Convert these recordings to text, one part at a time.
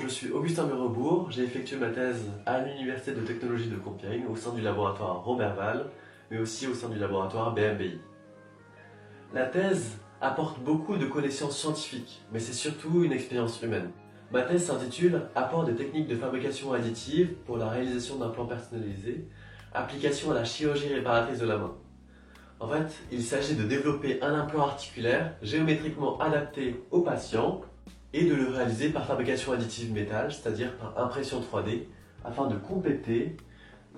je suis Augustin Murebourg, j'ai effectué ma thèse à l'Université de technologie de Compiègne au sein du laboratoire Roberval, mais aussi au sein du laboratoire BMBI. La thèse apporte beaucoup de connaissances scientifiques, mais c'est surtout une expérience humaine. Ma thèse s'intitule « Apport des techniques de fabrication additive pour la réalisation d'implants personnalisés, application à la chirurgie réparatrice de la main ». En fait, il s'agit de développer un implant articulaire géométriquement adapté au patient et de le réaliser par fabrication additive métal, c'est-à-dire par impression 3D, afin de compléter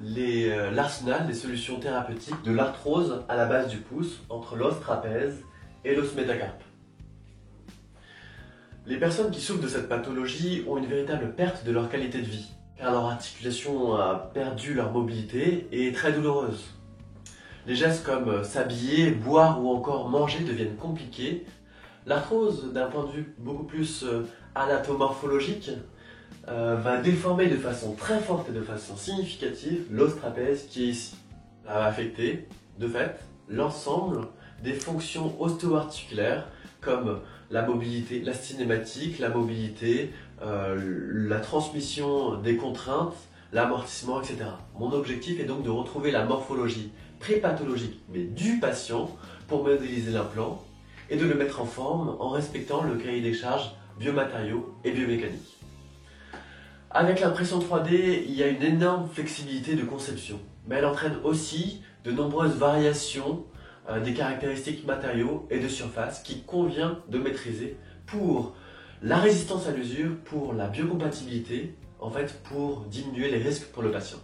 l'arsenal des solutions thérapeutiques de l'arthrose à la base du pouce entre l'os trapèze et l'os métacarpe. Les personnes qui souffrent de cette pathologie ont une véritable perte de leur qualité de vie, car leur articulation a perdu leur mobilité et est très douloureuse. Les gestes comme s'habiller, boire ou encore manger deviennent compliqués. L'arthrose, d'un point de vue beaucoup plus anatomorphologique, va déformer de façon très forte et de façon significative l'os trapèze qui est ici. Ça va affecter, de fait, l'ensemble des fonctions ostéo-articulaires comme la mobilité, la cinématique, la mobilité, la transmission des contraintes, l'amortissement, etc. Mon objectif est donc de retrouver la morphologie pré-pathologique, mais du patient, pour modéliser l'implant et de le mettre en forme en respectant le cahier des charges biomatériaux et biomécaniques. Avec l'impression 3D, il y a une énorme flexibilité de conception, mais elle entraîne aussi de nombreuses variations des caractéristiques matériaux et de surface qu'il convient de maîtriser pour la résistance à l'usure, pour la biocompatibilité, en fait pour diminuer les risques pour le patient.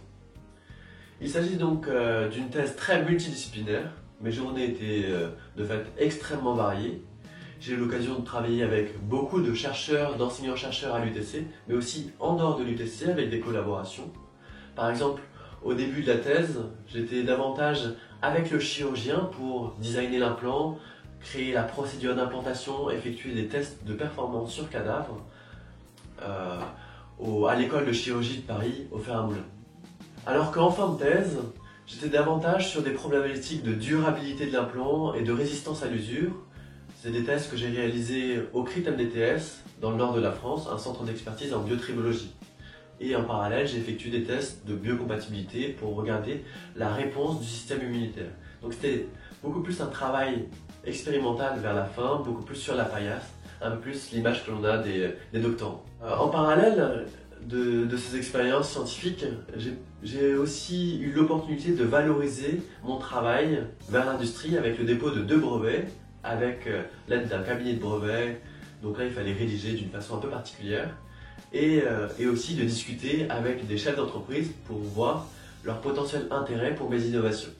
Il s'agit donc d'une thèse très multidisciplinaire. Mes journées étaient de fait extrêmement variées. J'ai eu l'occasion de travailler avec beaucoup de chercheurs, d'enseignants-chercheurs à l'UTC, mais aussi en dehors de l'UTC avec des collaborations. Par exemple, au début de la thèse, j'étais davantage avec le chirurgien pour designer l'implant, créer la procédure d'implantation, effectuer des tests de performance sur cadavre à l'école de chirurgie de Paris, au Fer-à-Moulin. Alors qu'en fin de thèse, j'étais davantage sur des problématiques de durabilité de l'implant et de résistance à l'usure. C'est des tests que j'ai réalisés au CRIT MDTS, dans le nord de la France, un centre d'expertise en biotribologie. Et en parallèle, j'ai effectué des tests de biocompatibilité pour regarder la réponse du système immunitaire. Donc c'était beaucoup plus un travail expérimental vers la fin, beaucoup plus sur la paillasse, un peu plus l'image que l'on a des doctorants. En parallèle de ces expériences scientifiques, j'ai aussi eu l'opportunité de valoriser mon travail vers l'industrie avec le dépôt de 2 brevets, avec l'aide d'un cabinet de brevets. Donc là, il fallait rédiger d'une façon un peu particulière et aussi de discuter avec des chefs d'entreprise pour voir leur potentiel intérêt pour mes innovations.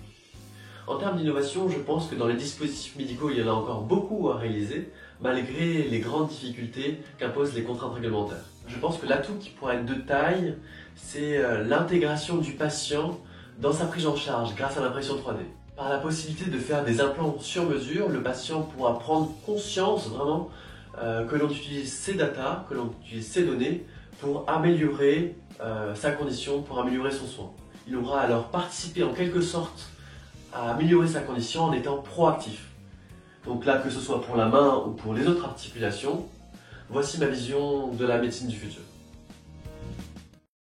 En termes d'innovation, je pense que dans les dispositifs médicaux, il y en a encore beaucoup à réaliser, malgré les grandes difficultés qu'imposent les contraintes réglementaires. Je pense que l'atout qui pourrait être de taille, c'est l'intégration du patient dans sa prise en charge grâce à l'impression 3D. Par la possibilité de faire des implants sur mesure, le patient pourra prendre conscience vraiment que l'on utilise ces datas, que l'on utilise ces données pour améliorer sa condition, pour améliorer son soin. Il aura alors participé en quelque sorte à améliorer sa condition en étant proactif. Donc là, que ce soit pour la main ou pour les autres articulations, voici ma vision de la médecine du futur.